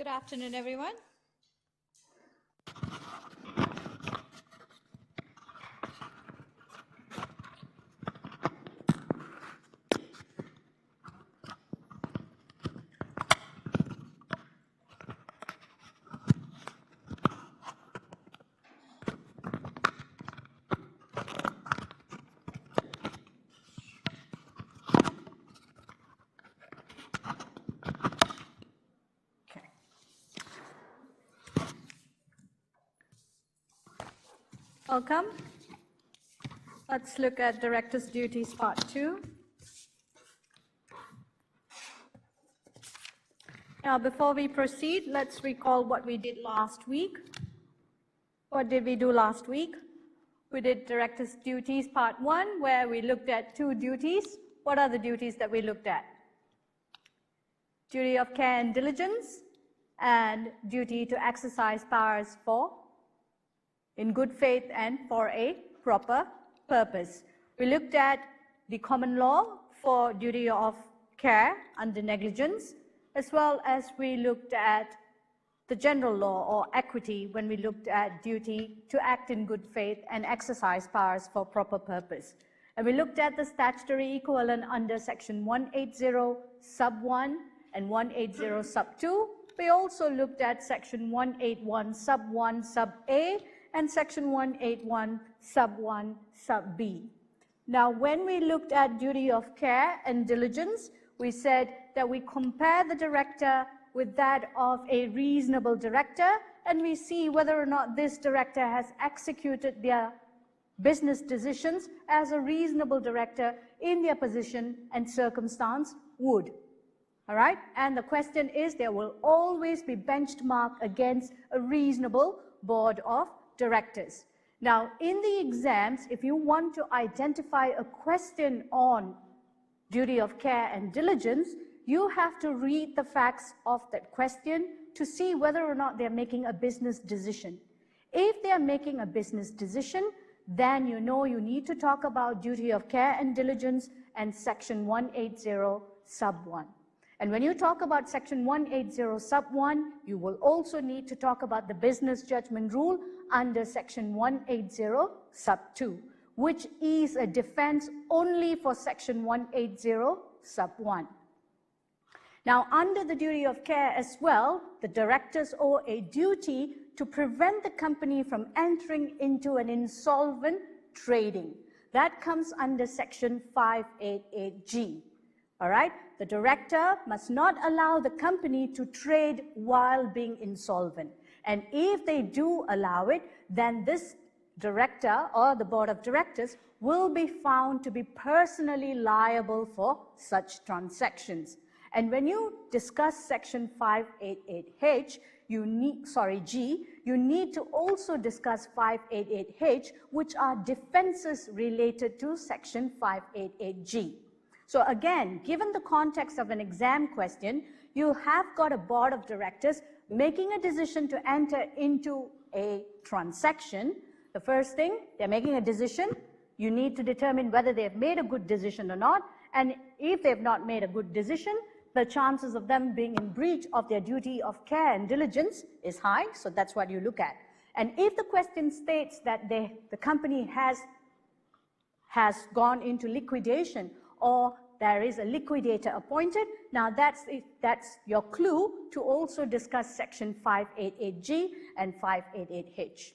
Good afternoon, everyone. Welcome. Let's look at Director's Duties Part 2. Now, before we proceed, let's recall what we did last week. What did we do last week? We did Director's Duties Part 1, where we looked at 2 duties. What are the duties that we looked at? Duty of care and diligence, and duty to exercise powers in good faith and for a proper purpose. We looked at the common law for duty of care under negligence, as well as we looked at the general law or equity when we looked at duty to act in good faith and exercise powers for proper purpose. And we looked at the statutory equivalent under Section 180 sub 1 and 180 sub 2. We also looked at Section 181 sub 1 sub A and Section 181 sub 1 sub B. Now, when we looked at duty of care and diligence, we said that we compare the director with that of a reasonable director, and we see whether or not this director has executed their business decisions as a reasonable director in their position and circumstance would. All right? And the question is, there will always be benchmarked against a reasonable board of directors. Now, in the exams, if you want to identify a question on duty of care and diligence, you have to read the facts of that question to see whether or not they're making a business decision. If they're making a business decision, then you know you need to talk about duty of care and diligence and Section 180 sub 1. And when you talk about Section 180 sub 1, you will also need to talk about the business judgment rule under Section 180 sub 2, which is a defense only for Section 180 sub 1. Now, under the duty of care as well, the directors owe a duty to prevent the company from entering into an insolvent trading. That comes under Section 588G. All right? The director must not allow the company to trade while being insolvent. And if they do allow it, then this director or the board of directors will be found to be personally liable for such transactions. And when you discuss Section 588H, G, you need to also discuss 588H, which are defenses related to Section 588G. So again, given the context of an exam question, you have got a board of directors making a decision to enter into a transaction. The first thing, they're making a decision. You need to determine whether they've made a good decision or not. And if they've not made a good decision, the chances of them being in breach of their duty of care and diligence is high, so that's what you look at. And if the question states that the company has gone into liquidation or there is a liquidator appointed, now that's your clue to also discuss Section 588G and 588H.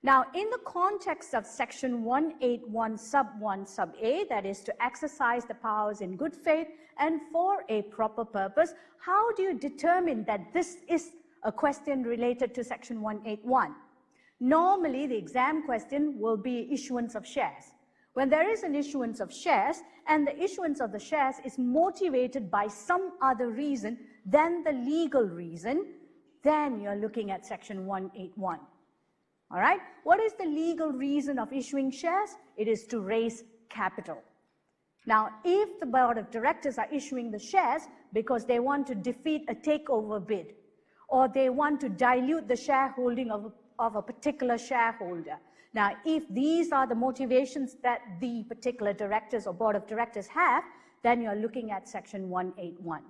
Now, in the context of Section 181 sub 1 sub A, that is to exercise the powers in good faith and for a proper purpose, how do you determine that this is a question related to Section 181? Normally, the exam question will be issuance of shares. When there is an issuance of shares and the issuance of the shares is motivated by some other reason than the legal reason, then you're looking at Section 181. All right? What is the legal reason of issuing shares? It is to raise capital. Now, if the board of directors are issuing the shares because they want to defeat a takeover bid, or they want to dilute the shareholding of a particular shareholder. Now, if these are the motivations that the particular directors or board of directors have, then you're looking at Section 181.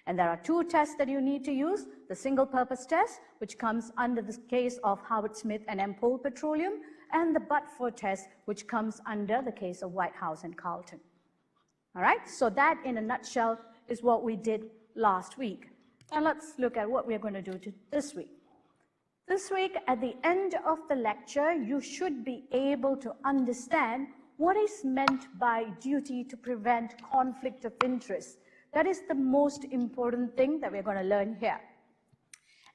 And there are two tests that you need to use, the single-purpose test, which comes under the case of Howard Smith and Ampol Petroleum, and the but-for test, which comes under the case of Whitehouse and Carlton. All right, so that in a nutshell is what we did last week. Now let's look at what we're going to do this week. This week, at the end of the lecture, you should be able to understand what is meant by duty to prevent conflict of interest. That is the most important thing that we're going to learn here.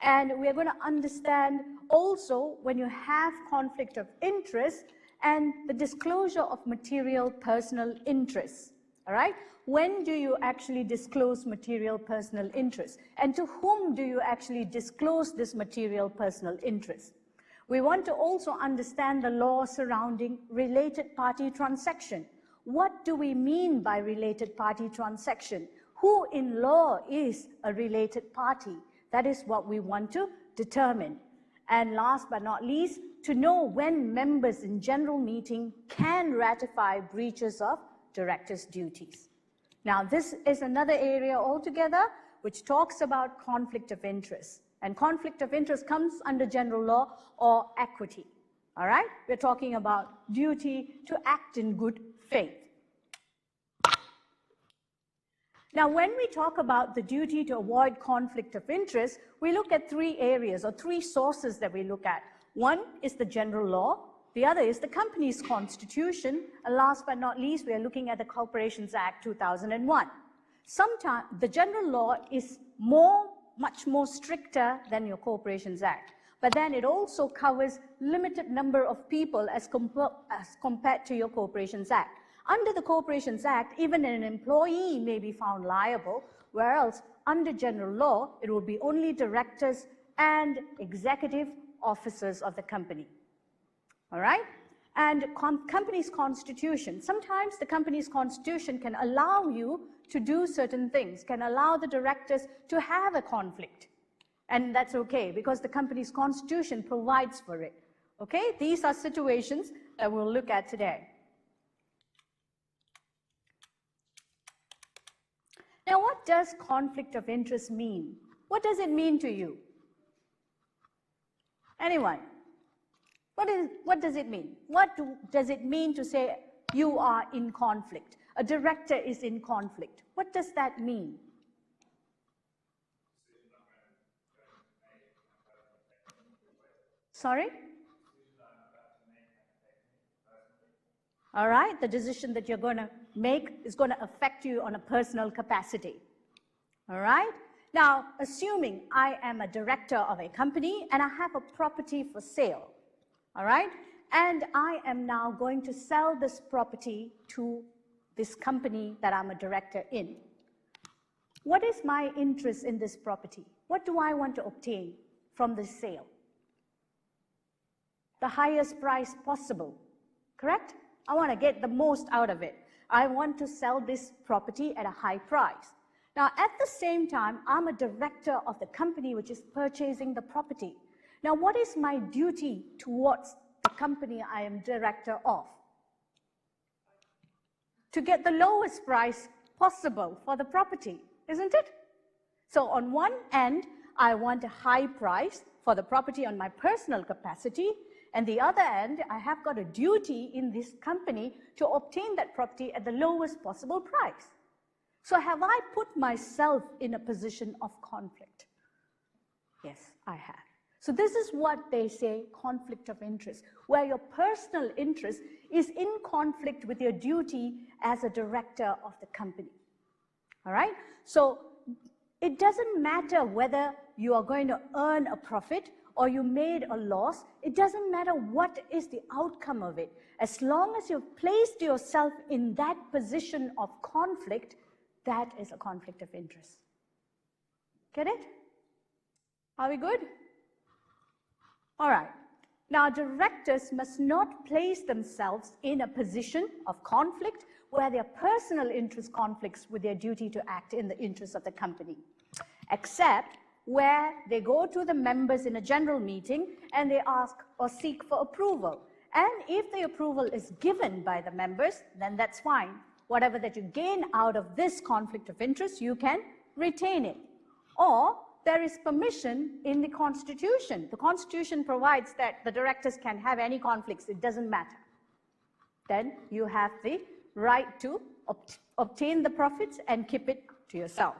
And we're going to understand also when you have conflict of interest and the disclosure of material personal interests. All right? When do you actually disclose material personal interest? And to whom do you actually disclose this material personal interest? We want to also understand the law surrounding related party transaction. What do we mean by related party transaction? Who in law is a related party? That is what we want to determine. And last but not least, to know when members in general meeting can ratify breaches of directors' duties. Now, this is another area altogether which talks about conflict of interest. And conflict of interest comes under general law or equity. All right? We're talking about duty to act in good faith. Now, when we talk about the duty to avoid conflict of interest, we look at three areas or three sources that we look at. One is the general law. The other is the company's constitution. And last but not least, we are looking at the Corporations Act 2001. Sometimes the general law is much more stricter than your Corporations Act. But then it also covers limited number of people as compared to your Corporations Act. Under the Corporations Act, even an employee may be found liable, whereas under general law, it will be only directors and executive officers of the company. All right? And company's constitution. Sometimes the company's constitution can allow you to do certain things, can allow the directors to have a conflict. And that's okay, because the company's constitution provides for it. Okay? These are situations that we'll look at today. Now, what does conflict of interest mean? What does it mean to you? Anyone? What does it mean? What does it mean to say you are in conflict? A director is in conflict. What does that mean? Sorry? All right, the decision that you're going to make is going to affect you on a personal capacity. All right? Now, assuming I am a director of a company and I have a property for sale, all right? And I am now going to sell this property to this company that I'm a director in. What is my interest in this property? What do I want to obtain from this sale? The highest price possible, correct? I want to get the most out of it. I want to sell this property at a high price. Now, at the same time, I'm a director of the company which is purchasing the property. Now, what is my duty towards the company I am director of? To get the lowest price possible for the property, isn't it? So on one end, I want a high price for the property on my personal capacity, and the other end, I have got a duty in this company to obtain that property at the lowest possible price. So have I put myself in a position of conflict? Yes, I have. So this is what they say, conflict of interest, where your personal interest is in conflict with your duty as a director of the company. All right? So it doesn't matter whether you are going to earn a profit or you made a loss. It doesn't matter what is the outcome of it. As long as you've placed yourself in that position of conflict, that is a conflict of interest. Get it? Are we good? All right. Now, directors must not place themselves in a position of conflict where their personal interest conflicts with their duty to act in the interest of the company, except where they go to the members in a general meeting and they ask or seek for approval. And if the approval is given by the members, then that's fine. Whatever that you gain out of this conflict of interest, you can retain it. or there is permission in the Constitution. The Constitution provides that the directors can have any conflicts, it doesn't matter. Then you have the right to obtain the profits and keep it to yourself.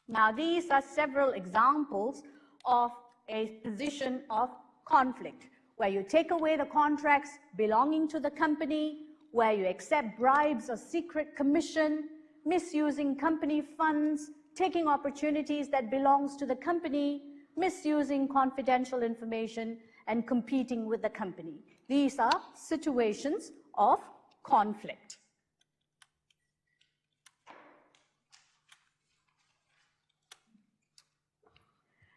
Now, these are several examples of a position of conflict, where you take away the contracts belonging to the company, where you accept bribes or secret commission, misusing company funds, taking opportunities that belongs to the company, misusing confidential information, and competing with the company. These are situations of conflict.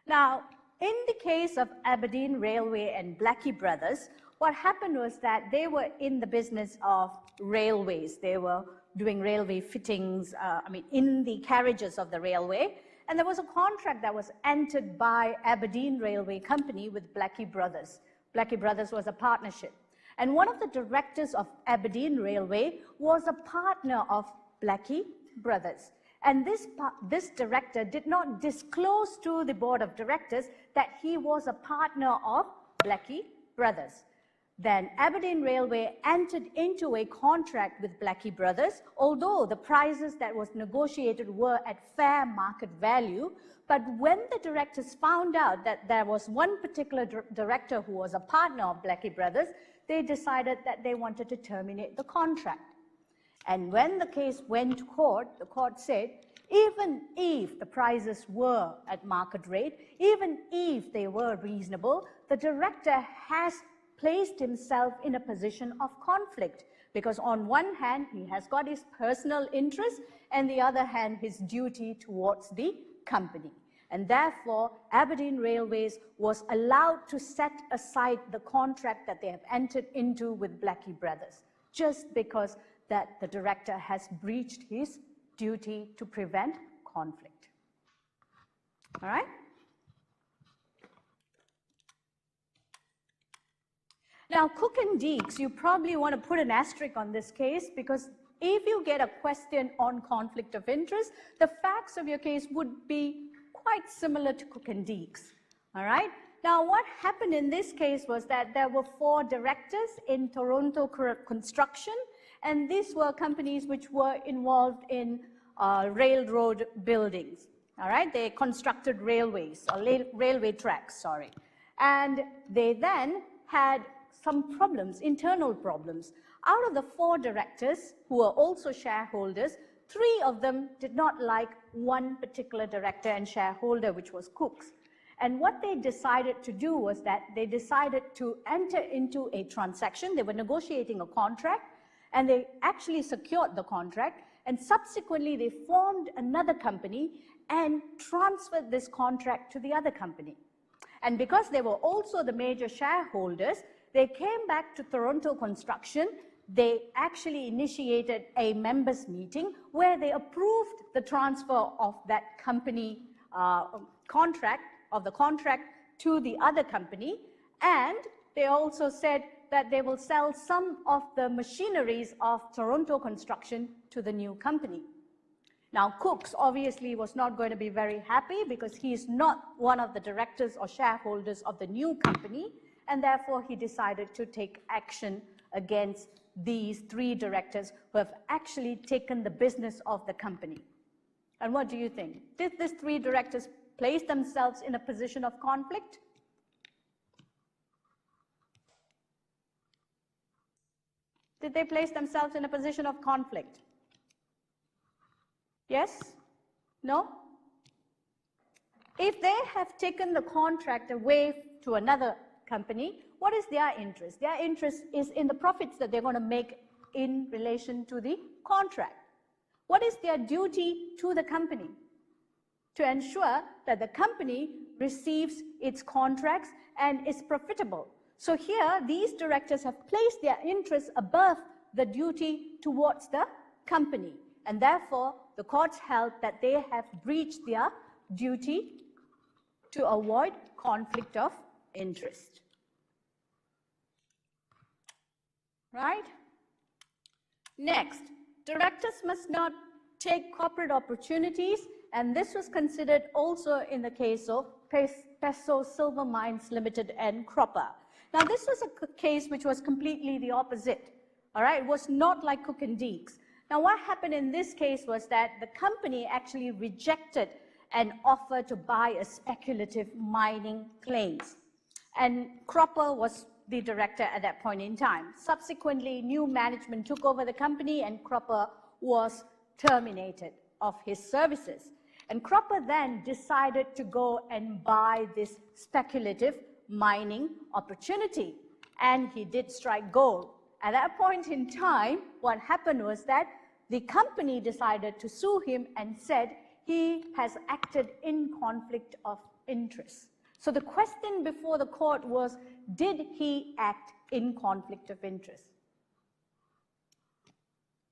Now, in the case of Aberdeen Railway and Blackie Brothers, what happened was that they were in the business of railways. They were doing railway fittings, in the carriages of the railway. And there was a contract that was entered by Aberdeen Railway Company with Blackie Brothers. Blackie Brothers was a partnership. And one of the directors of Aberdeen Railway was a partner of Blackie Brothers. And this director did not disclose to the board of directors that he was a partner of Blackie Brothers. Then Aberdeen Railway entered into a contract with Blackie Brothers, although the prices that was negotiated were at fair market value. But when the directors found out that there was one particular director who was a partner of Blackie Brothers, they decided that they wanted to terminate the contract. And when the case went to court, the court said, even if the prices were at market rate, even if they were reasonable, the director has placed himself in a position of conflict, because on one hand, he has got his personal interest, and the other hand, his duty towards the company. And therefore, Aberdeen Railways was allowed to set aside the contract that they have entered into with Blackie Brothers, just because that the director has breached his duty to prevent conflict. All right? Now, Cook and Deeks, you probably want to put an asterisk on this case, because if you get a question on conflict of interest, the facts of your case would be quite similar to Cook and Deeks. All right? Now, what happened in this case was that there were 4 directors in Toronto Construction, and these were companies which were involved in railroad buildings. All right? They constructed railways, or railway tracks, sorry. And they then had some problems, internal problems. Out of the 4 directors, who were also shareholders, 3 of them did not like one particular director and shareholder, which was Cook's. And what they decided to do was that they decided to enter into a transaction. They were negotiating a contract, and they actually secured the contract, and subsequently they formed another company and transferred this contract to the other company. And because they were also the major shareholders, they came back to Toronto Construction. They actually initiated a members meeting where they approved the transfer of that company contract to the other company, and they also said that they will sell some of the machineries of Toronto Construction to the new company. Now, Cooks obviously was not going to be very happy, because he is not one of the directors or shareholders of the new company, and therefore he decided to take action against these 3 directors who have actually taken the business of the company. And what do you think? Did these 3 directors place themselves in a position of conflict? Did they place themselves in a position of conflict? Yes? No? If they have taken the contract away to another company, what is their interest? Their interest is in the profits that they're going to make in relation to the contract. What is their duty to the company? To ensure that the company receives its contracts and is profitable. So here, these directors have placed their interests above the duty towards the company, and therefore the courts held that they have breached their duty to avoid conflict of interest. Right? Next, directors must not take corporate opportunities, and this was considered also in the case of Peso Silver Mines Limited and Cropper. Now, this was a case which was completely the opposite, all right? It was not like Cook and Deeks. Now, what happened in this case was that the company actually rejected an offer to buy a speculative mining claims, and Cropper was the director at that point in time. Subsequently, new management took over the company, and Cropper was terminated of his services. And Cropper then decided to go and buy this speculative mining opportunity, and he did strike gold. At that point in time, what happened was that the company decided to sue him and said he has acted in conflict of interest. So the question before the court was, did he act in conflict of interest?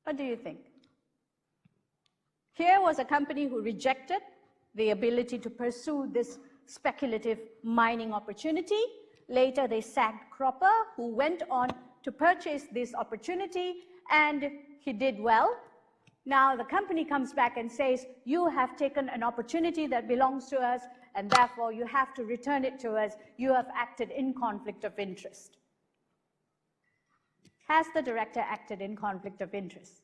What do you think? Here was a company who rejected the ability to pursue this speculative mining opportunity. Later, they sacked Cropper, who went on to purchase this opportunity, and he did well. Now, the company comes back and says, you have taken an opportunity that belongs to us, and therefore you have to return it to us. You have acted in conflict of interest. Has the director acted in conflict of interest?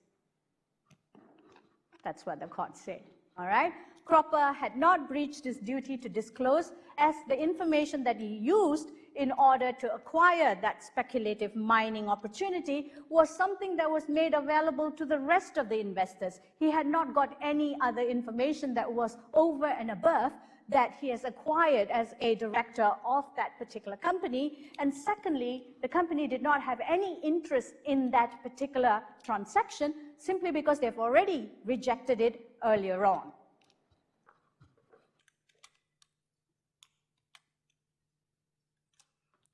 That's what the court said, all right? Cropper had not breached his duty to disclose, as the information that he used in order to acquire that speculative mining opportunity was something that was made available to the rest of the investors. He had not got any other information that was over and above that he has acquired as a director of that particular company. And secondly, the company did not have any interest in that particular transaction simply because they've already rejected it earlier on.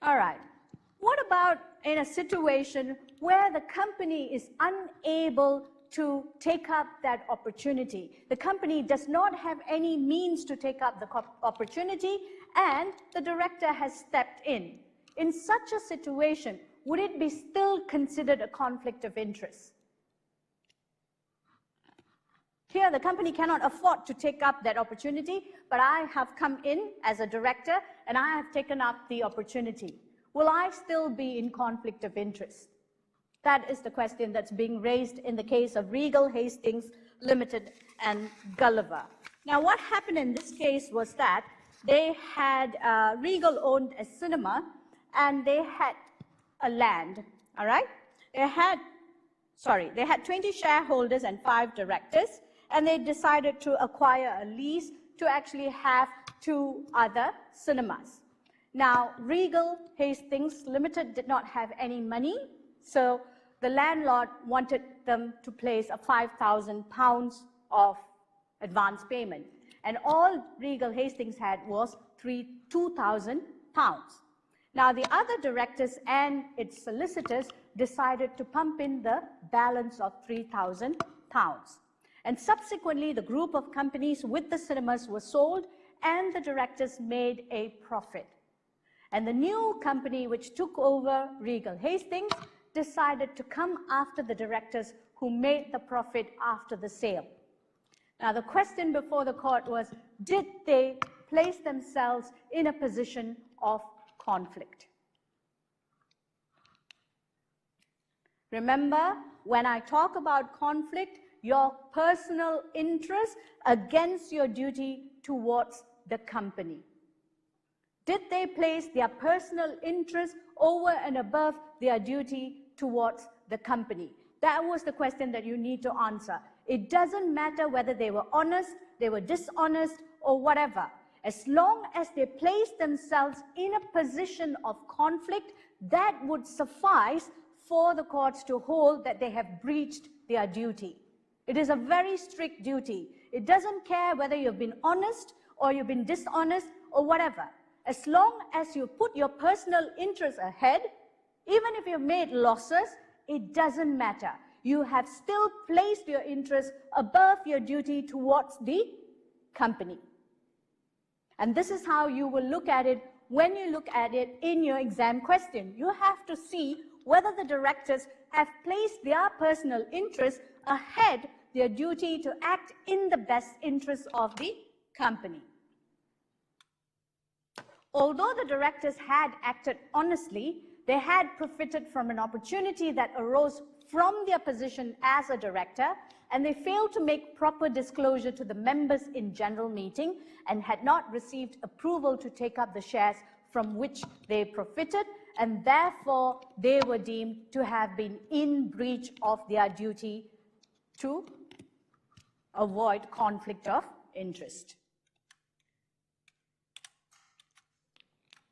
All right, what about in a situation where the company is unable to take up that opportunity? The company does not have any means to take up the opportunity, and the director has stepped in. In such a situation, would it be still considered a conflict of interest? Here, the company cannot afford to take up that opportunity, but I have come in as a director and I have taken up the opportunity. Will I still be in conflict of interest? That is the question that's being raised in the case of Regal Hastings Limited and Gulliver. Now, what happened in this case was that they had, Regal owned a cinema and they had a land, all right? They had 20 shareholders and 5 directors, and they decided to acquire a lease to actually have 2 other cinemas. Now, Regal Hastings Limited did not have any money, so the landlord wanted them to place a £5,000 of advance payment. And all Regal Hastings had was £2,000. Now, the other directors and its solicitors decided to pump in the balance of £3,000. And subsequently, the group of companies with the cinemas was sold, and the directors made a profit. And the new company which took over Regal Hastings decided to come after the directors who made the profit after the sale. Now, the question before the court was, did they place themselves in a position of conflict? Remember, when I talk about conflict, your personal interest against your duty towards the company. Did they place their personal interest over and above their duty towards the company? That was the question that you need to answer. It doesn't matter whether they were honest, they were dishonest, or whatever. As long as they placed themselves in a position of conflict, that would suffice for the courts to hold that they have breached their duty. It is a very strict duty. It doesn't care whether you've been honest or you've been dishonest or whatever. As long as you put your personal interests ahead, even if you've made losses, it doesn't matter. You have still placed your interests above your duty towards the company. And this is how you will look at it when you look at it in your exam question. You have to see whether the directors have placed their personal interests ahead their duty to act in the best interest of the company. Although the directors had acted honestly, they had profited from an opportunity that arose from their position as a director, and they failed to make proper disclosure to the members in general meeting and had not received approval to take up the shares from which they profited, and therefore they were deemed to have been in breach of their duty to avoid conflict of interest.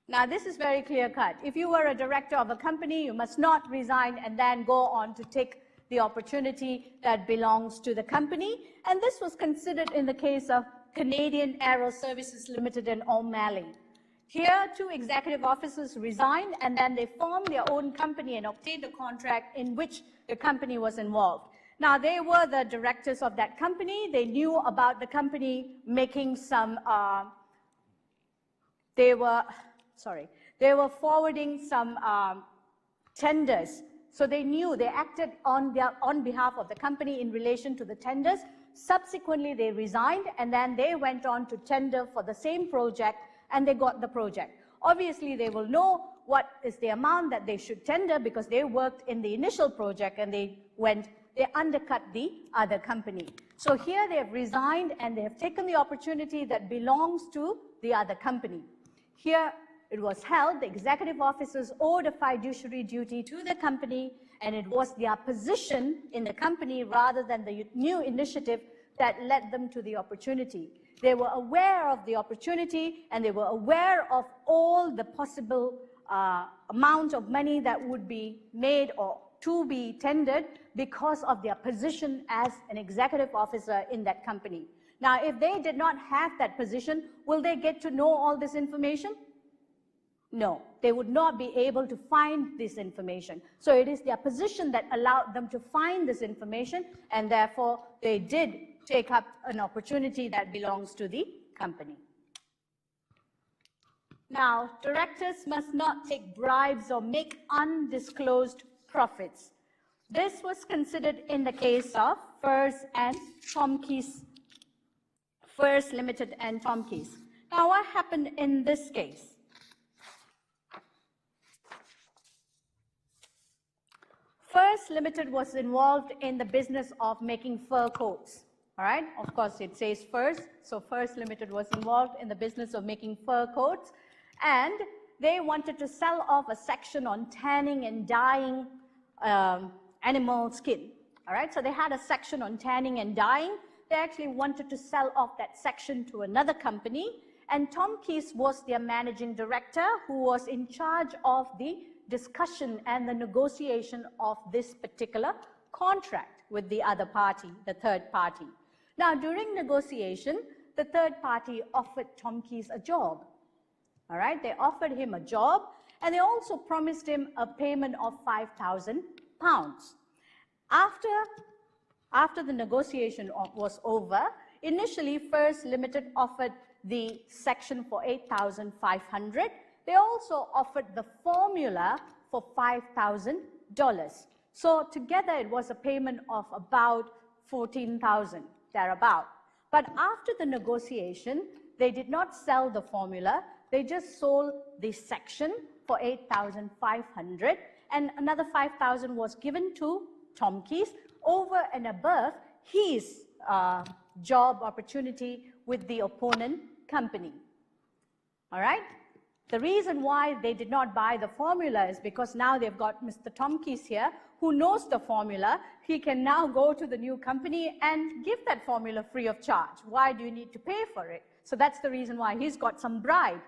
Now, this is very clear-cut. If you were a director of a company, you must not resign and then go on to take the opportunity that belongs to the company. And this was considered in the case of Canadian Aero Services Limited and O'Malley. Here, 2 executive officers resigned, and then they formed their own company and obtained a contract in which the company was involved. Now, they were the directors of that company. They knew about the company making some, they were forwarding some tenders. So they knew, they acted on behalf of the company in relation to the tenders. Subsequently, they resigned, and then they went on to tender for the same project, and they got the project. Obviously, they will know what is the amount that they should tender because they worked in the initial project and they undercut the other company. So here they have resigned and they have taken the opportunity that belongs to the other company. Here it was held, the executive officers owed a fiduciary duty to the company, and it was their position in the company rather than the new initiative that led them to the opportunity. They were aware of the opportunity, and they were aware of all the possible amount of money that would be made or to be tendered because of their position as an executive officer in that company. Now, if they did not have that position, will they get to know all this information? No, they would not be able to find this information. So it is their position that allowed them to find this information, and therefore they did take up an opportunity that belongs to the company. Now, directors must not take bribes or make undisclosed profits. This was considered in the case of Furs and Tomkeys, Furs Limited and Tomkeys. Now, what happened in this case? Furs Limited was involved in the business of making fur coats. All right, of course it says Furs, so Furs Limited was involved in the business of making fur coats, and they wanted to sell off a section on tanning and dyeing animal skin. All right, so they had a section on tanning and dyeing. They actually wanted to sell off that section to another company, and Tomkeys was their managing director who was in charge of the discussion and the negotiation of this particular contract with the other party, the third party. Now, during negotiation, the third party offered Tomkeys a job. All right, they offered him a job, and they also promised him a payment of £5,000. After the negotiation was over, initially Furs Limited offered the section for $8,500. They also offered the formula for $5,000. So together it was a payment of about $14,000, thereabout. But after the negotiation, they did not sell the formula. They just sold the section for $8,500, and another $5,000 was given to Tomkeys over and above his job opportunity with the opponent company. All right? The reason why they did not buy the formula is because now they've got Mr. Tomkeys here who knows the formula. He can now go to the new company and give that formula free of charge. Why do you need to pay for it? So that's the reason why he's got some bribe.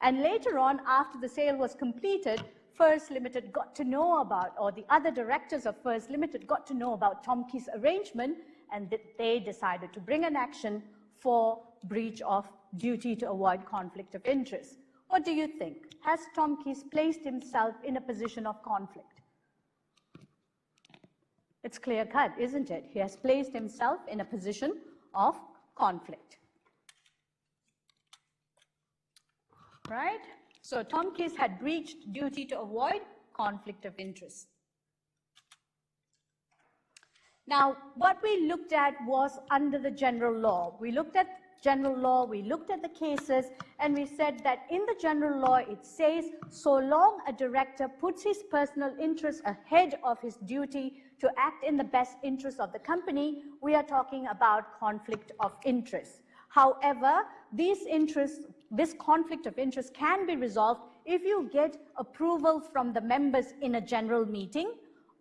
And later on, after the sale was completed, Furs Limited got to know about, or the other directors of Furs Limited got to know about Tomkeys' arrangement, and they decided to bring an action for breach of duty to avoid conflict of interest. What do you think? Has Tomkeys placed himself in a position of conflict? It's clear-cut, isn't it? He has placed himself in a position of conflict. Right? So Tomkeys had breached duty to avoid conflict of interest. Now, what we looked at was under the general law. We looked at general law, we looked at the cases, and we said that in the general law, it says, so long a director puts his personal interest ahead of his duty to act in the best interest of the company, we are talking about conflict of interest. However, this conflict of interest can be resolved if you get approval from the members in a general meeting,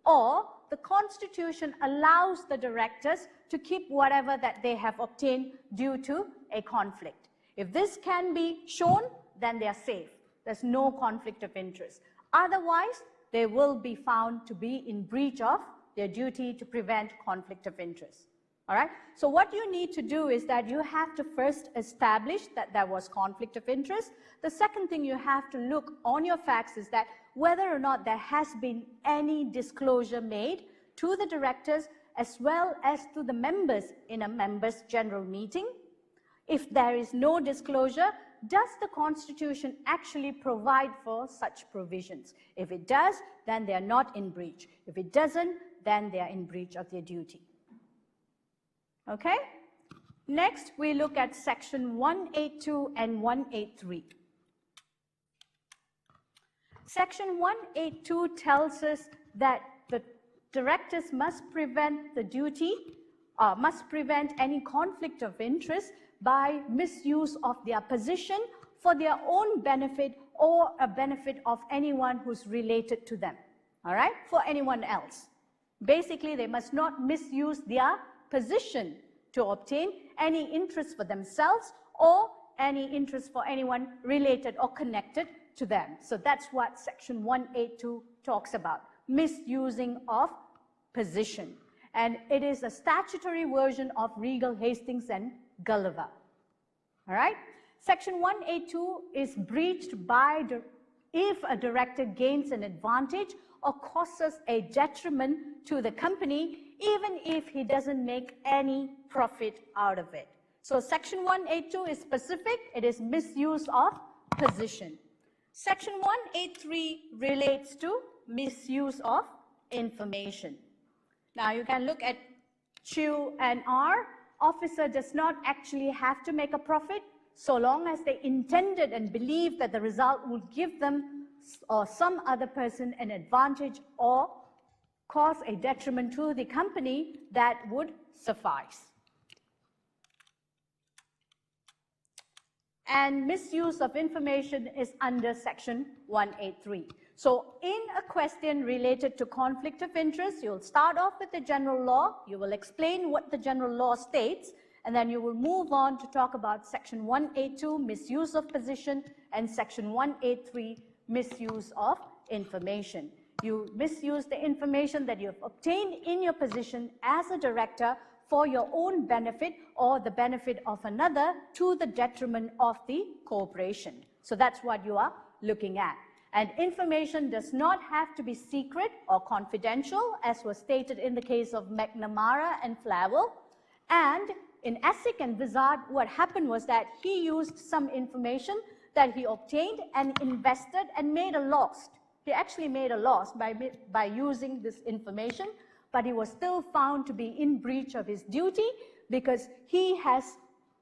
or the Constitution allows the directors to keep whatever that they have obtained due to a conflict. If this can be shown, then they are safe. There's no conflict of interest. Otherwise, they will be found to be in breach of their duty to prevent conflict of interest. All right? So what you need to do is that you have to first establish that there was conflict of interest. The second thing you have to look on your facts is that whether or not there has been any disclosure made to the directors as well as to the members in a members' general meeting. If there is no disclosure, does the Constitution actually provide for such provisions? If it does, then they are not in breach. If it doesn't, then they are in breach of their duty. Okay? Next, we look at section 182 and 183. Section 182 tells us that the directors must prevent the duty, must prevent any conflict of interest by misuse of their position for their own benefit or a benefit of anyone who's related to them, all right, for anyone else. Basically, they must not misuse their position to obtain any interest for themselves or any interest for anyone related or connected to them. So that's what section 182 talks about, misusing of position. And it is a statutory version of Regal, Hastings, and Gulliver. All right? Section 182 is breached by if a director gains an advantage or causes a detriment to the company, even if he doesn't make any profit out of it. So section 182 is specific. It is misuse of position. Section 183 relates to misuse of information. Now you can look at Q and R. Officer does not actually have to make a profit so long as they intended and believe that the result will give them or some other person an advantage or cause a detriment to the company, that would suffice. And misuse of information is under section 183. So in a question related to conflict of interest, you'll start off with the general law, you will explain what the general law states, and then you will move on to talk about section 182, misuse of position, and section 183, misuse of information. You misuse the information that you have obtained in your position as a director for your own benefit or the benefit of another to the detriment of the corporation. So that's what you are looking at. And information does not have to be secret or confidential, as was stated in the case of McNamara and Flavel. And in Essek and Vizard, what happened was that he used some information that he obtained and invested and made a loss. He actually made a loss by using this information, but he was still found to be in breach of his duty because he has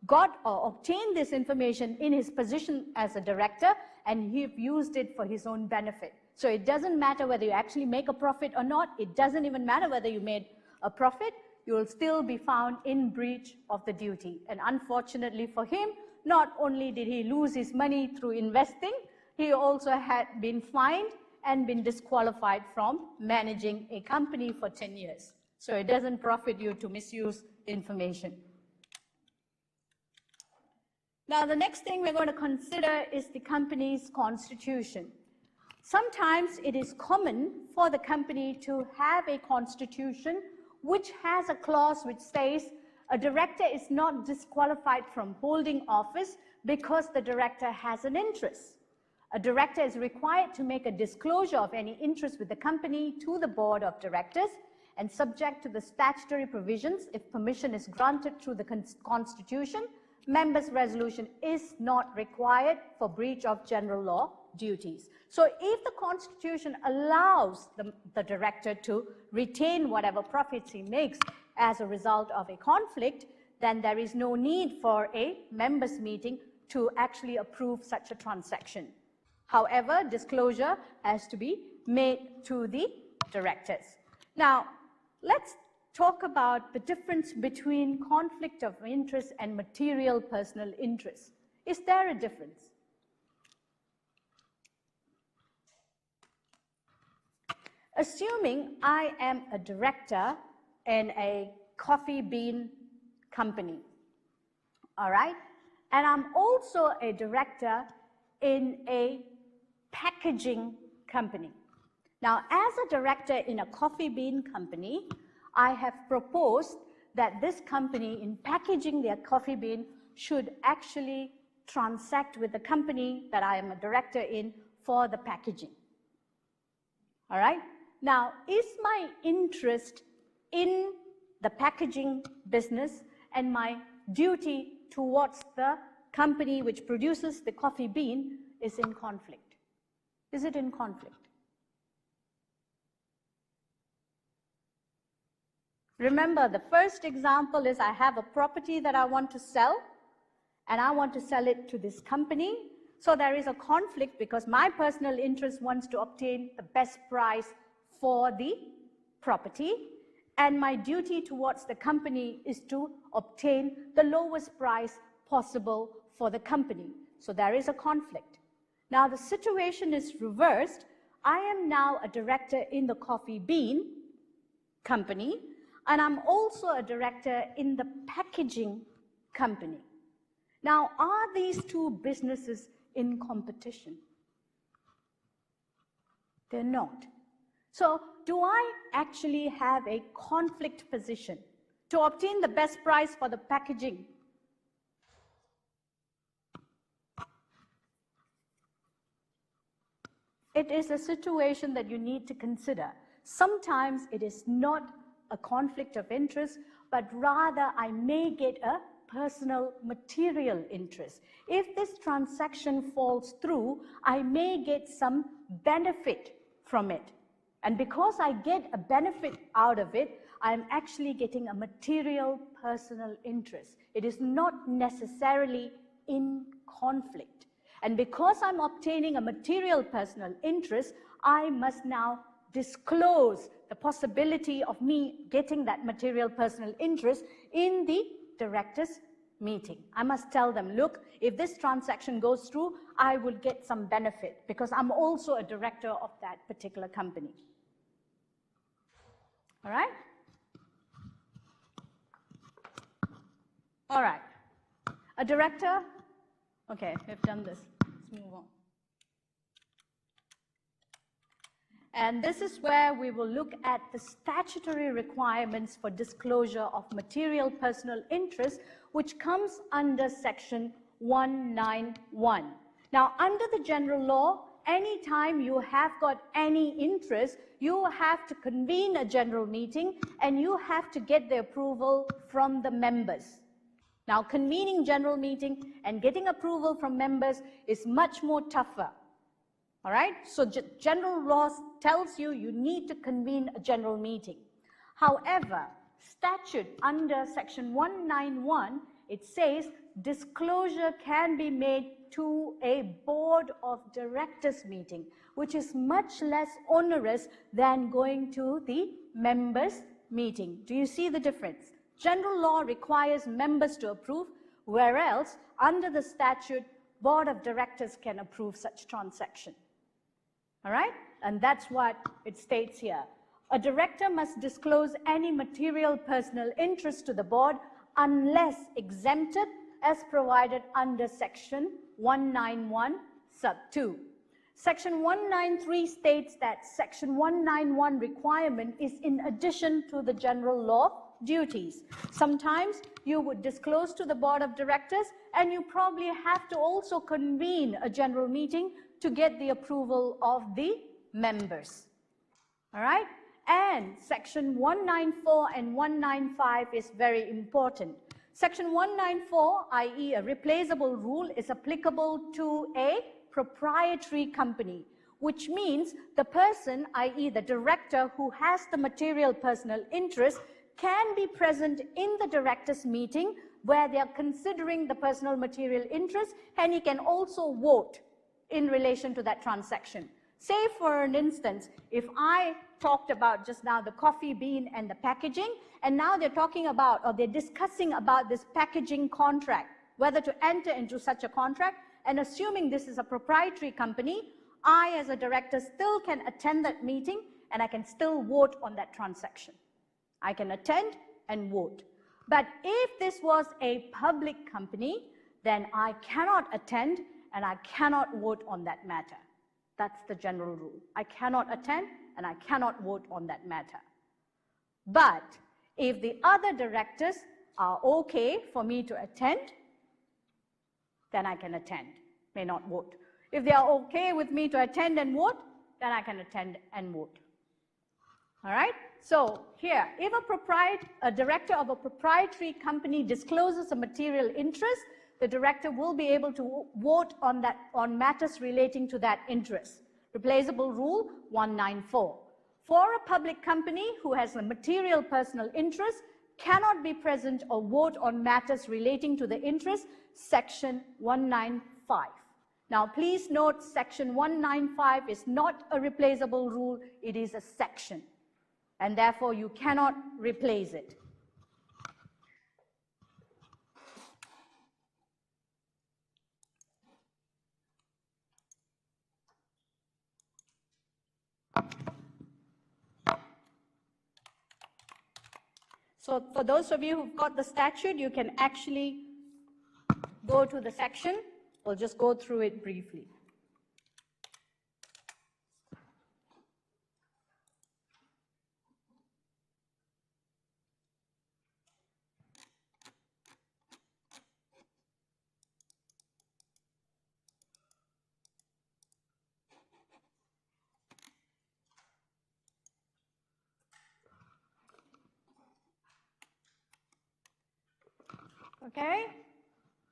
got or obtained this information in his position as a director, and he used it for his own benefit. So it doesn't matter whether you actually make a profit or not. It doesn't even matter whether you made a profit. You will still be found in breach of the duty. And unfortunately for him, not only did he lose his money through investing, he also had been fined and been disqualified from managing a company for 10 years. So it doesn't profit you to misuse information. Now, the next thing we're going to consider is the company's constitution. Sometimes it is common for the company to have a constitution which has a clause which says a director is not disqualified from holding office because the director has an interest. A director is required to make a disclosure of any interest with the company to the board of directors, and subject to the statutory provisions, if permission is granted through the Constitution, members' resolution is not required for breach of general law duties. So if the Constitution allows the director to retain whatever profits he makes as a result of a conflict, then there is no need for a members' meeting to actually approve such a transaction. However, disclosure has to be made to the directors. Now, let's talk about the difference between conflict of interest and material personal interest. Is there a difference? Assuming I am a director in a coffee bean company, all right? And I'm also a director in a packaging company. Now, as a director in a coffee bean company, I have proposed that this company, in packaging their coffee bean, should actually transact with the company that I am a director in for the packaging. All right? Now, is my interest in the packaging business and my duty towards the company which produces the coffee bean is in conflict? Is it in conflict? Remember, the first example is I have a property that I want to sell, and I want to sell it to this company. So there is a conflict because my personal interest wants to obtain the best price for the property, and my duty towards the company is to obtain the lowest price possible for the company. So there is a conflict. Now the situation is reversed. I am now a director in the coffee bean company, and I'm also a director in the packaging company. Now, are these two businesses in competition? They're not. So, do I actually have a conflict position to obtain the best price for the packaging? It is a situation that you need to consider. Sometimes it is not a conflict of interest, but rather I may get a personal material interest. If this transaction falls through, I may get some benefit from it. And because I get a benefit out of it, I'm actually getting a material personal interest. It is not necessarily in conflict. And because I'm obtaining a material personal interest, I must now disclose the possibility of me getting that material personal interest in the directors' meeting. I must tell them, look, if this transaction goes through, I will get some benefit because I'm also a director of that particular company. All right? All right. A director? Okay, we've done this. Let's move on. And this is where we will look at the statutory requirements for disclosure of material personal interest, which comes under section 191. Now, under the general law, anytime you have got any interest, you have to convene a general meeting and you have to get the approval from the members. Now, convening general meeting and getting approval from members is much more tougher. All right, so general law tells you you need to convene a general meeting. However, statute under section 191, it says disclosure can be made to a board of directors meeting, which is much less onerous than going to the members meeting. Do you see the difference? General law requires members to approve, whereas under the statute, board of directors can approve such transaction. All right? And that's what it states here. A director must disclose any material personal interest to the board unless exempted as provided under section 191 sub 2. Section 193 states that section 191 requirement is in addition to the general law duties. Sometimes you would disclose to the board of directors and you probably have to also convene a general meeting to get the approval of the members. All right? And section 194 and 195 is very important. Section 194, i.e. a replaceable rule, is applicable to a proprietary company, which means the person, i.e. the director who has the material personal interest, can be present in the directors' meeting where they are considering the personal material interest, and he can also vote in relation to that transaction. Say for an instance, if I talked about just now the coffee bean and the packaging, and now they're talking about, or they're discussing about this packaging contract, whether to enter into such a contract, and assuming this is a proprietary company, I as a director still can attend that meeting and I can still vote on that transaction. I can attend and vote. But if this was a public company, then I cannot attend and I cannot vote on that matter. That's the general rule. I cannot attend and I cannot vote on that matter. But if the other directors are okay for me to attend, then I can attend, may not vote. If they are okay with me to attend and vote, then I can attend and vote. All right? So here, if a director of a proprietary company discloses a material interest, the director will be able to vote on matters relating to that interest. Replaceable Rule 194. For a public company who has a material personal interest, cannot be present or vote on matters relating to the interest, Section 195. Now, please note, Section 195 is not a replaceable rule, it is a section, and therefore you cannot replace it. So for those of you who've got the statute, you can actually go to the section. We'll just go through it briefly. Okay,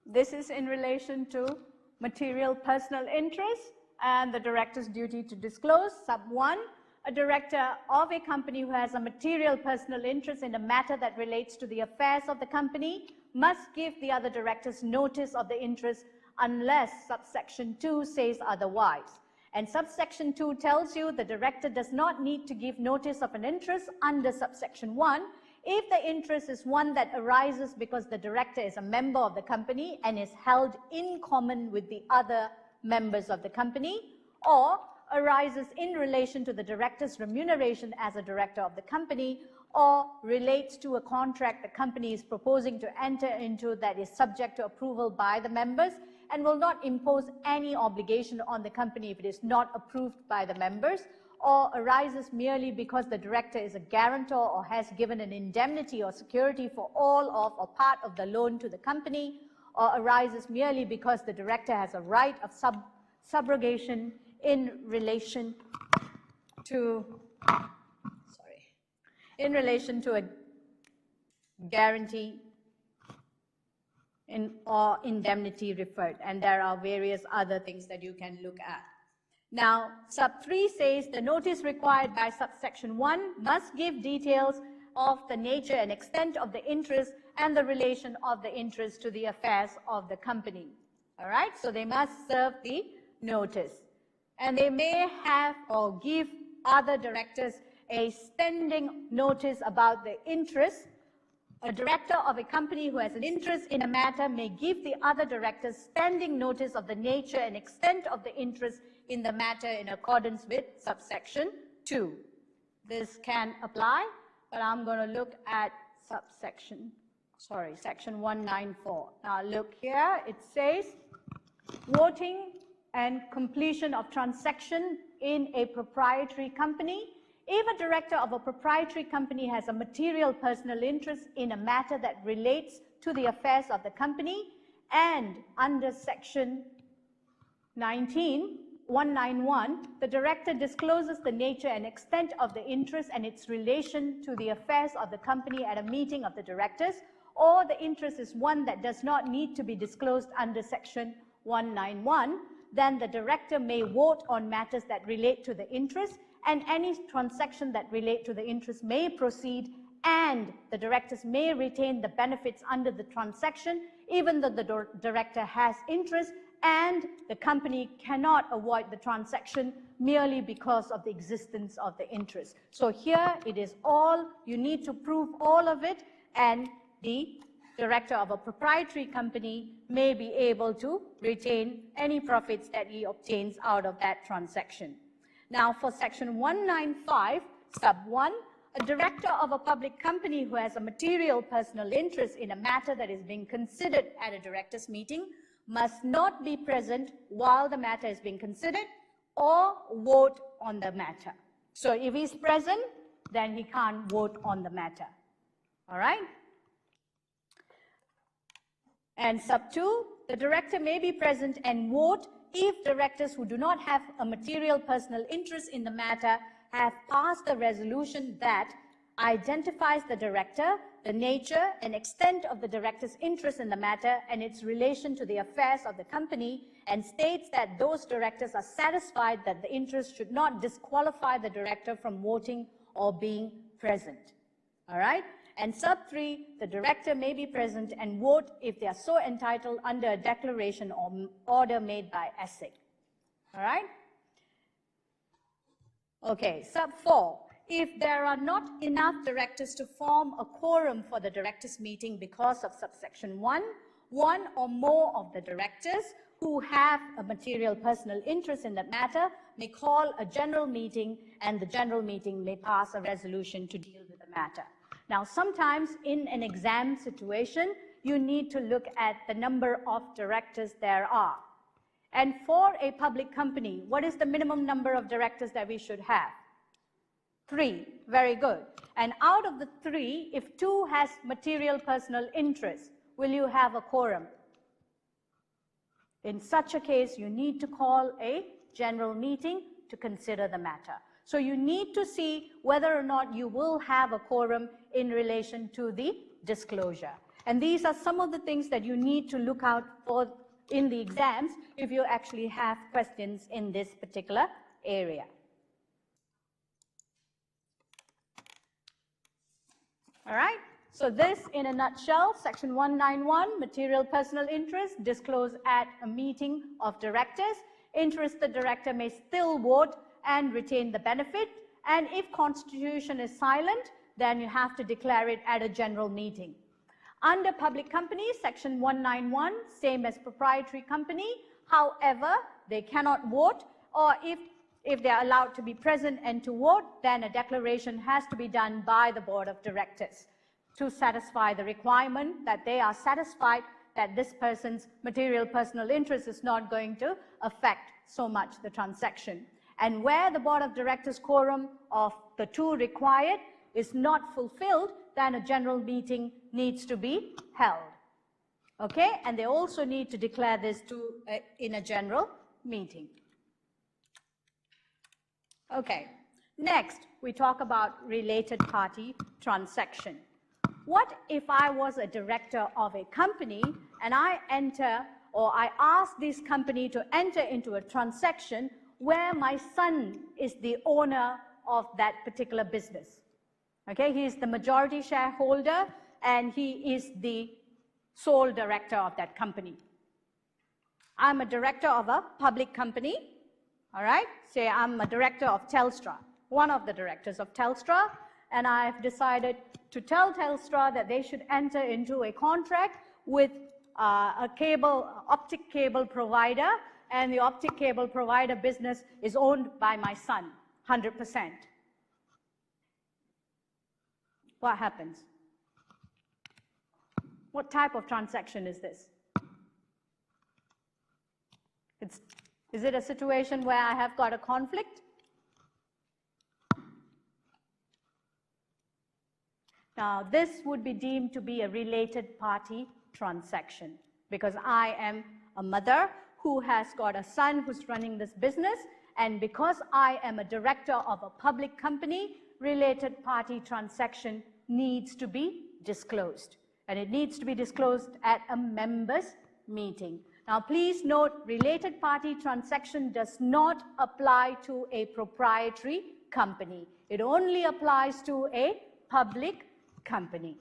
this is in relation to material personal interest and the director's duty to disclose. Sub 1, a director of a company who has a material personal interest in a matter that relates to the affairs of the company must give the other directors notice of the interest unless subsection 2 says otherwise. And subsection 2 tells you the director does not need to give notice of an interest under subsection 1 if the interest is one that arises because the director is a member of the company and is held in common with the other members of the company, or arises in relation to the director's remuneration as a director of the company, or relates to a contract the company is proposing to enter into that is subject to approval by the members and will not impose any obligation on the company if it is not approved by the members, or arises merely because the director is a guarantor or has given an indemnity or security for all of or part of the loan to the company, or arises merely because the director has a right of subrogation in relation to a guarantee or indemnity referred, and there are various other things that you can look at. Now, sub 3 says the notice required by subsection 1 must give details of the nature and extent of the interest and the relation of the interest to the affairs of the company. All right, so they must serve the notice. And they may have or give other directors a standing notice about the interest. A director of a company who has an interest in a matter may give the other directors standing notice of the nature and extent of the interest in the matter in accordance with subsection 2. This can apply, but I'm going to look at section 194. Now look here, it says voting and completion of transaction in a proprietary company. If a director of a proprietary company has a material personal interest in a matter that relates to the affairs of the company, and under section 191, the director discloses the nature and extent of the interest and its relation to the affairs of the company at a meeting of the directors, or the interest is one that does not need to be disclosed under section 191, then the director may vote on matters that relate to the interest, and any transaction that relate to the interest may proceed, and the directors may retain the benefits under the transaction even though the director has interest, and the company cannot avoid the transaction merely because of the existence of the interest. So here it is all, you need to prove all of it, and the director of a proprietary company may be able to retain any profits that he obtains out of that transaction. Now for section 195, sub 1, a director of a public company who has a material personal interest in a matter that is being considered at a directors meeting must not be present while the matter is being considered or vote on the matter. So if he's present, then he can't vote on the matter. All right? And sub 2, the director may be present and vote if directors who do not have a material personal interest in the matter have passed a resolution that identifies the director, the nature and extent of the director's interest in the matter and its relation to the affairs of the company, and states that those directors are satisfied that the interest should not disqualify the director from voting or being present. All right? And sub 3, the director may be present and vote if they are so entitled under a declaration or order made by ASIC. All right? Okay, sub 4. If there are not enough directors to form a quorum for the directors meeting because of subsection 1, one or more of the directors who have a material personal interest in that matter may call a general meeting, and the general meeting may pass a resolution to deal with the matter. Now, sometimes in an exam situation, you need to look at the number of directors there are. And for a public company, what is the minimum number of directors that we should have? 3. Very good. And out of the 3, if 2 has material personal interest, will you have a quorum? In such a case, you need to call a general meeting to consider the matter. So you need to see whether or not you will have a quorum in relation to the disclosure. And these are some of the things that you need to look out for in the exams if you actually have questions in this particular area. All right? So this, in a nutshell, section 191, material personal interest disclosed at a meeting of directors. Interested director may still vote and retain the benefit, and if constitution is silent, then you have to declare it at a general meeting. Under public companies, section 191, same as proprietary company. However, they cannot vote, or if they are allowed to be present and to vote, then a declaration has to be done by the board of directors to satisfy the requirement that they are satisfied that this person's material personal interest is not going to affect so much the transaction. And where the board of directors quorum of the 2 required is not fulfilled, then a general meeting needs to be held. Okay? And they also need to declare this in a general meeting. Okay. Next, we talk about related party transaction. What if I was a director of a company and I ask this company to enter into a transaction where my son is the owner of that particular business? Okay, he is the majority shareholder and he is the sole director of that company. I'm a director of a public company, all right? Say I'm a director of Telstra, one of the directors of Telstra, and I've decided to tell Telstra that they should enter into a contract with optic cable provider, and the optic cable provider business is owned by my son, 100%. What happens? What type of transaction is this? Is it a situation where I have got a conflict? Now, this would be deemed to be a related party transaction because I am a mother who has got a son who's running this business, and because I am a director of a public company, related party transaction needs to be disclosed, and it needs to be disclosed at a members meeting. Now, please note, related party transaction does not apply to a proprietary company. It only applies to a public company.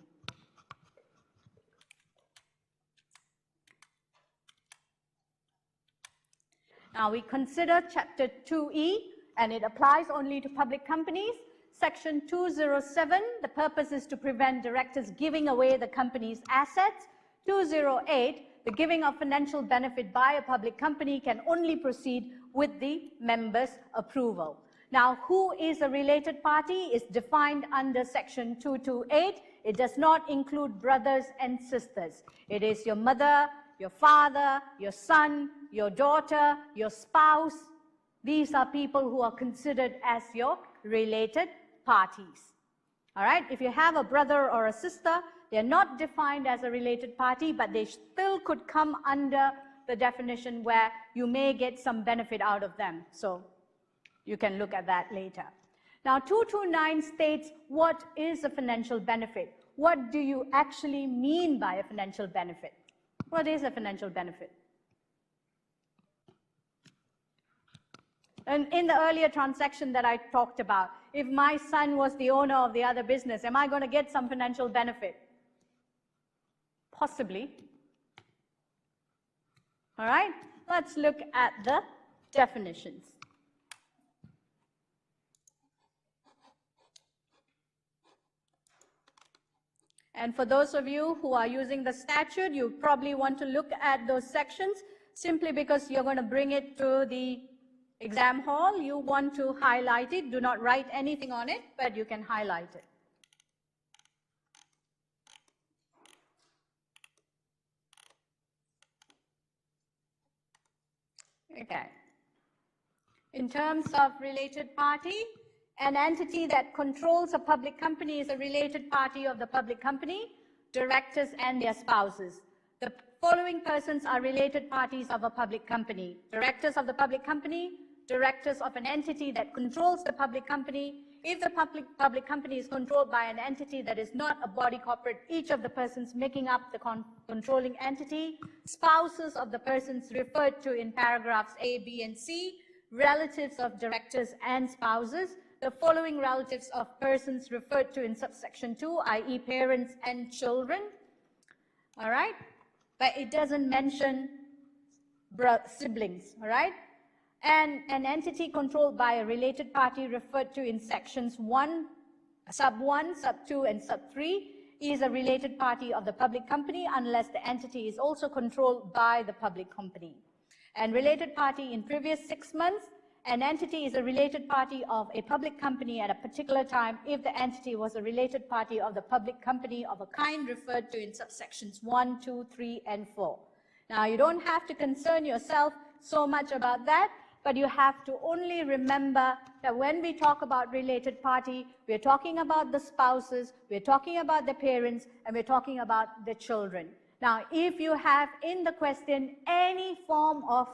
Now, we consider Chapter 2E, and it applies only to public companies. Section 207, the purpose is to prevent directors giving away the company's assets. 208, the giving of financial benefit by a public company can only proceed with the members' approval. Now, who is a related party is defined under Section 228. It does not include brothers and sisters. It is your mother, your father, your son, your daughter, your spouse. These are people who are considered as your related parties. All right, if you have a brother or a sister, they're not defined as a related party, but they still could come under the definition where you may get some benefit out of them. So you can look at that later. Now, 229 states what is a financial benefit. What do you actually mean by a financial benefit? What is a financial benefit? And in the earlier transaction that I talked about, if my son was the owner of the other business, am I going to get some financial benefit? Possibly. All right, let's look at the definitions. And for those of you who are using the statute, you probably want to look at those sections simply because you're going to bring it to the exam hall. You want to highlight it. Do not write anything on it, but you can highlight it. Okay. In terms of related party, an entity that controls a public company is a related party of the public company, directors and their spouses. The following persons are related parties of a public company: directors of the public company, directors of an entity that controls the public company. If the public company is controlled by an entity that is not a body corporate, each of the persons making up the controlling entity, spouses of the persons referred to in paragraphs A, B, and C, relatives of directors and spouses, the following relatives of persons referred to in subsection 2, i.e. parents and children, all right? But it doesn't mention siblings, all right? And an entity controlled by a related party referred to in sections 1, sub 1, sub 2, and sub 3 is a related party of the public company unless the entity is also controlled by the public company. And related party in previous 6 months, an entity is a related party of a public company at a particular time if the entity was a related party of the public company of a kind referred to in subsections 1, 2, 3, and 4. Now, you don't have to concern yourself so much about that, but you have to only remember that when we talk about related party, we're talking about the spouses, we're talking about the parents, and we're talking about the children. Now, if you have in the question any form of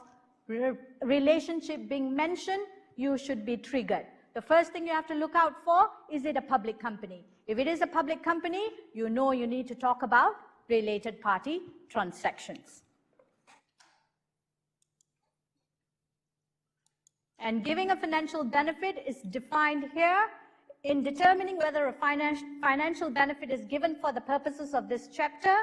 relationship being mentioned, you should be triggered. The first thing you have to look out for, is it a public company? If it is a public company, you know you need to talk about related party transactions. And giving a financial benefit is defined here. In determining whether a financial benefit is given for the purposes of this chapter,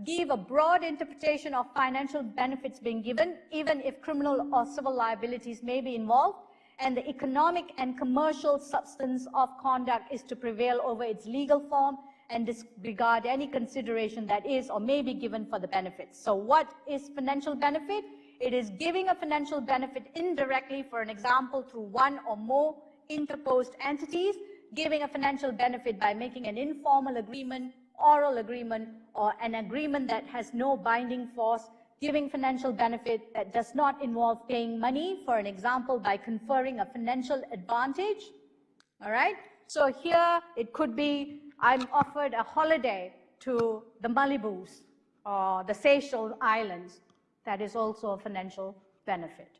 give a broad interpretation of financial benefits being given, even if criminal or civil liabilities may be involved, and the economic and commercial substance of conduct is to prevail over its legal form and disregard any consideration that is or may be given for the benefits. So what is financial benefit? It is giving a financial benefit indirectly, for an example, through one or more interposed entities, giving a financial benefit by making an informal agreement, oral agreement, or an agreement that has no binding force, giving financial benefit that does not involve paying money, for an example, by conferring a financial advantage. All right? So here it could be, I'm offered a holiday to the Malibus or the Seychelles Islands. That is also a financial benefit.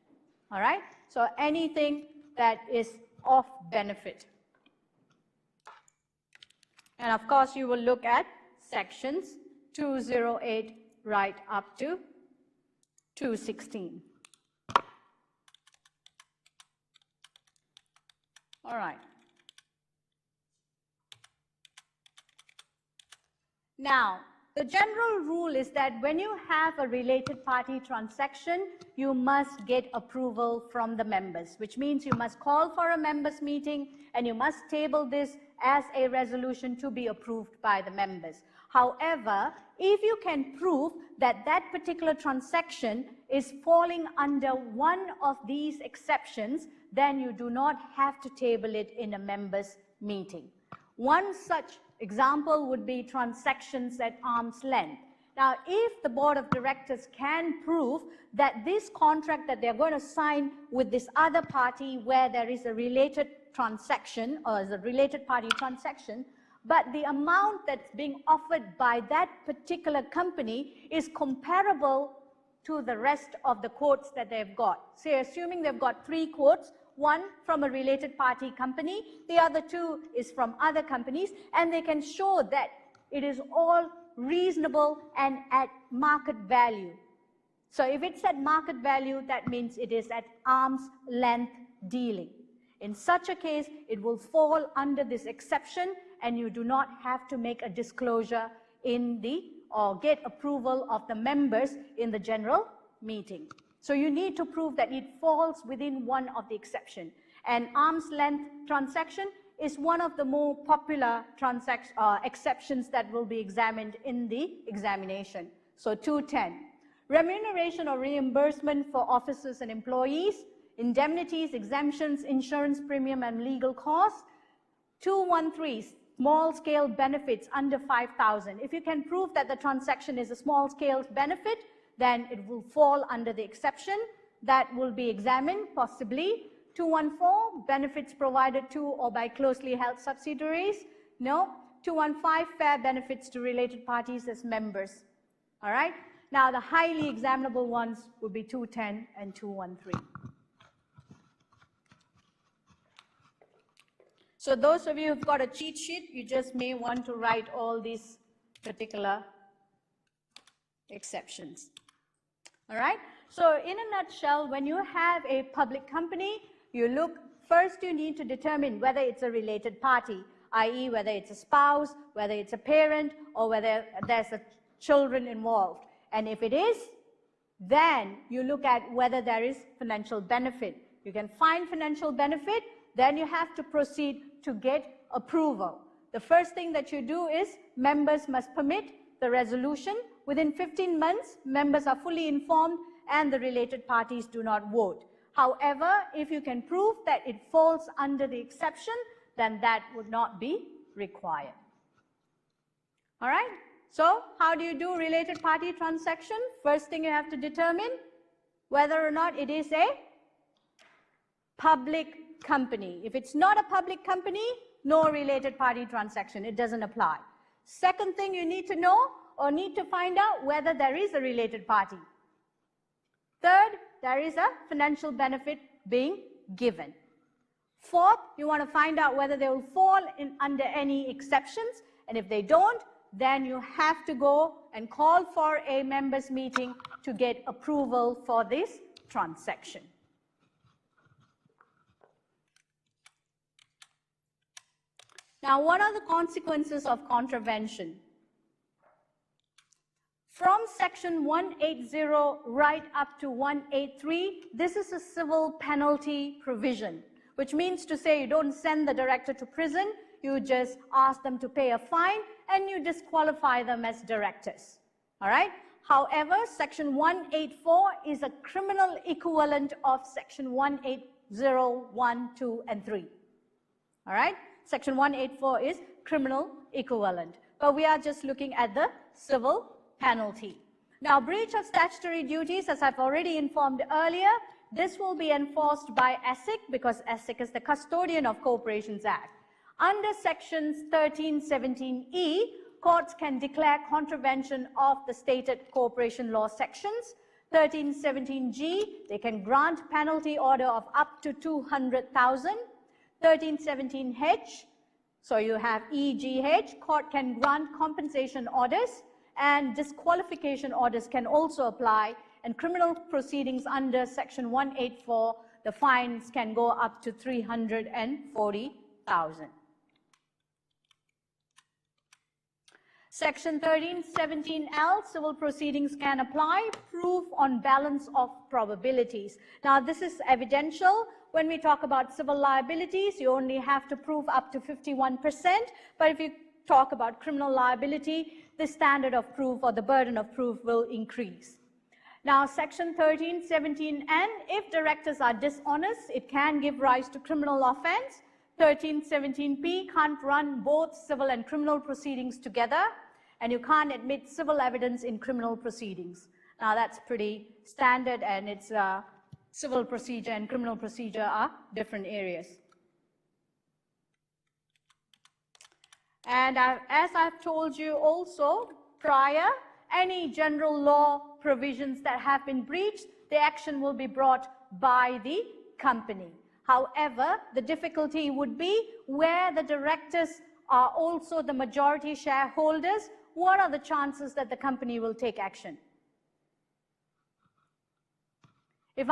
All right? So anything that is of benefit. And of course, you will look at sections 208 right up to 216. All right. Now, the general rule is that when you have a related party transaction, you must get approval from the members, which means you must call for a members meeting and you must table this as a resolution to be approved by the members. However, if you can prove that that particular transaction is falling under one of these exceptions, then you do not have to table it in a members meeting. One such example would be transactions at arm's length. Now, if the board of directors can prove that this contract that they're going to sign with this other party where there is a related transaction or is a related party transaction, but the amount that's being offered by that particular company is comparable to the rest of the quotes that they've got. Say, assuming they've got 3 quotes, one from a related party company, the other 2 is from other companies, and they can show that it is all reasonable and at market value. So if it's at market value, that means it is at arm's length dealing. In such a case, it will fall under this exception, and you do not have to make a disclosure in the, or get approval of the members in the general meeting. So you need to prove that it falls within one of the exception. And arm's length transaction is one of the more popular exceptions that will be examined in the examination. So 210, remuneration or reimbursement for officers and employees, indemnities, exemptions, insurance premium and legal costs. 213, small scale benefits under 5,000. If you can prove that the transaction is a small scale benefit, then it will fall under the exception. That will be examined possibly. 214, benefits provided to or by closely held subsidiaries. No. 215, fair benefits to related parties as members. All right. Now the highly examinable ones would be 210 and 213. So those of you who've got a cheat sheet, you just may want to write all these particular exceptions. All right. So in a nutshell, when you have a public company, you look, first you need to determine whether it's a related party, i.e. whether it's a spouse, whether it's a parent, or whether there's a children involved. And if it is, then you look at whether there is financial benefit. You can find financial benefit, then you have to proceed to get approval. The first thing that you do is members must permit the resolution. Within 15 months, members are fully informed and the related parties do not vote. However, if you can prove that it falls under the exception, then that would not be required. All right? So, how do you do related party transaction? First thing you have to determine whether or not it is a public company. If it's not a public company, no related party transaction. It doesn't apply. Second thing you need to know or need to find out whether there is a related party. Third, there is a financial benefit being given. Fourth, you want to find out whether they will fall under any exceptions, and if they don't, then you have to go and call for a members meeting to get approval for this transaction. Now, what are the consequences of contravention? From section 180 right up to 183, this is a civil penalty provision, which means to say you don't send the director to prison, you just ask them to pay a fine and you disqualify them as directors. All right? However, section 184 is a criminal equivalent of section 180, 1, 2, and 3. All right? Section 184 is criminal equivalent, but we are just looking at the civil penalty. Now, breach of statutory duties, as I've already informed earlier, this will be enforced by ASIC because ASIC is the custodian of Corporations Act. Under sections 1317E, courts can declare contravention of the stated corporation law sections. 1317G, they can grant penalty order of up to 200,000. 1317H, so you have EGH, court can grant compensation orders, and disqualification orders can also apply. and criminal proceedings under Section 184, the fines can go up to 340,000. Section 1317L, civil proceedings can apply, proof on balance of probabilities. Now, this is evidential. When we talk about civil liabilities, you only have to prove up to 51%, but if you talk about criminal liability, the standard of proof or the burden of proof will increase. Now, Section 1317N, if directors are dishonest, it can give rise to criminal offense. 1317P can't run both civil and criminal proceedings together, and you can't admit civil evidence in criminal proceedings. Now, that's pretty standard, and it's civil procedure and criminal procedure are different areas. And as I've told you also prior, any general law provisions that have been breached, the action will be brought by the company. However, the difficulty would be where the directors are also the majority shareholders, what are the chances that the company will take action? If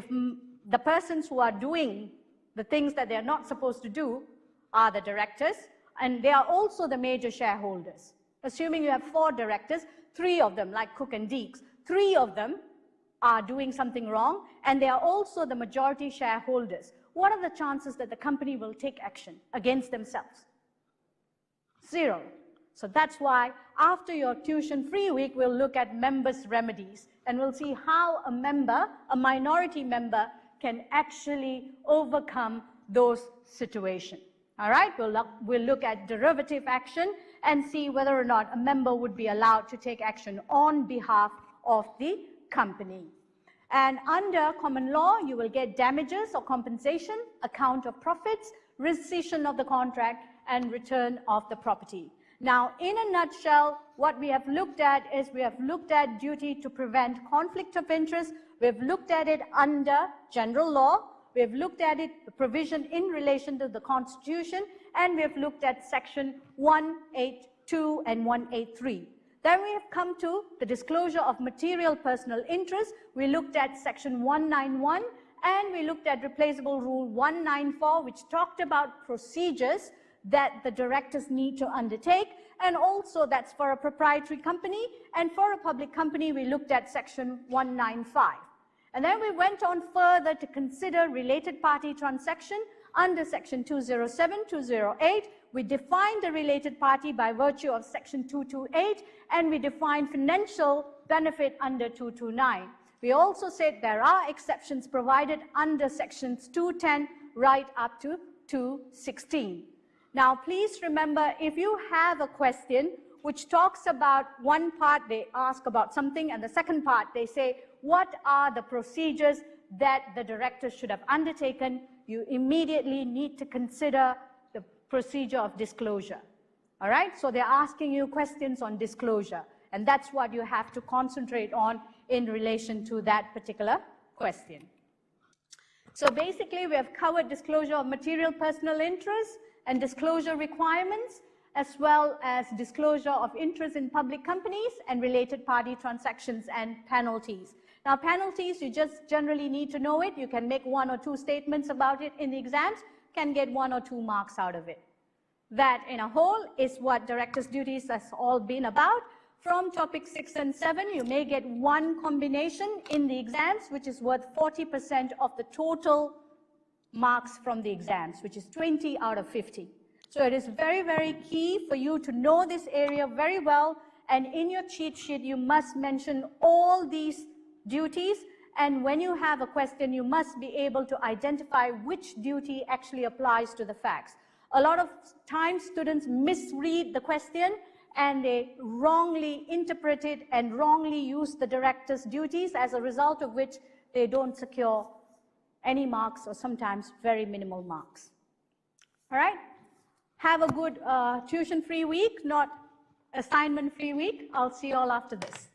the persons who are doing the things that they are not supposed to do are the directors, and they are also the major shareholders. Assuming you have 4 directors, 3 of them, like Cook and Deeks, 3 of them are doing something wrong, and they are also the majority shareholders. What are the chances that the company will take action against themselves? 0. So that's why after your tuition-free week, we'll look at members' remedies, and we'll see how a member, a minority member, can actually overcome those situations. All right, we'll look at derivative action and see whether or not a member would be allowed to take action on behalf of the company. And under common law, you will get damages or compensation, account of profits, rescission of the contract, and return of the property. Now, in a nutshell, what we have looked at is we have looked at duty to prevent conflict of interest. We have looked at it under general law. We have looked at it, the provision in relation to the Constitution, and we have looked at Section 182 and 183. Then we have come to the disclosure of material personal interest. We looked at Section 191, and we looked at replaceable Rule 194, which talked about procedures that the directors need to undertake, and also that's for a proprietary company, and for a public company, we looked at Section 195. And then we went on further to consider related party transaction under Section 207, 208. We defined the related party by virtue of Section 228, and we defined financial benefit under 229. We also said there are exceptions provided under Sections 210 right up to 216. Now, please remember, if you have a question which talks about one part, they ask about something, and the second part, they say, what are the procedures that the directors should have undertaken? You immediately need to consider the procedure of disclosure. All right? So they're asking you questions on disclosure, and that's what you have to concentrate on in relation to that particular question. So basically, we have covered disclosure of material personal interest and disclosure requirements, as well as disclosure of interest in public companies and related party transactions and penalties. Now, penalties, you just generally need to know it. You can make 1 or 2 statements about it in the exams, can get 1 or 2 marks out of it. That, in a whole, is what directors' duties has all been about. From topic 6 and 7, you may get 1 combination in the exams, which is worth 40% of the total marks from the exams, which is 20 out of 50. So it is very, very key for you to know this area very well, and in your cheat sheet, you must mention all these duties, and when you have a question, you must be able to identify which duty actually applies to the facts. A lot of times, students misread the question, and they wrongly interpret it and wrongly use the director's duties, as a result of which they don't secure any marks or sometimes very minimal marks. All right? Have a good tuition-free week, not assignment-free week. I'll see you all after this.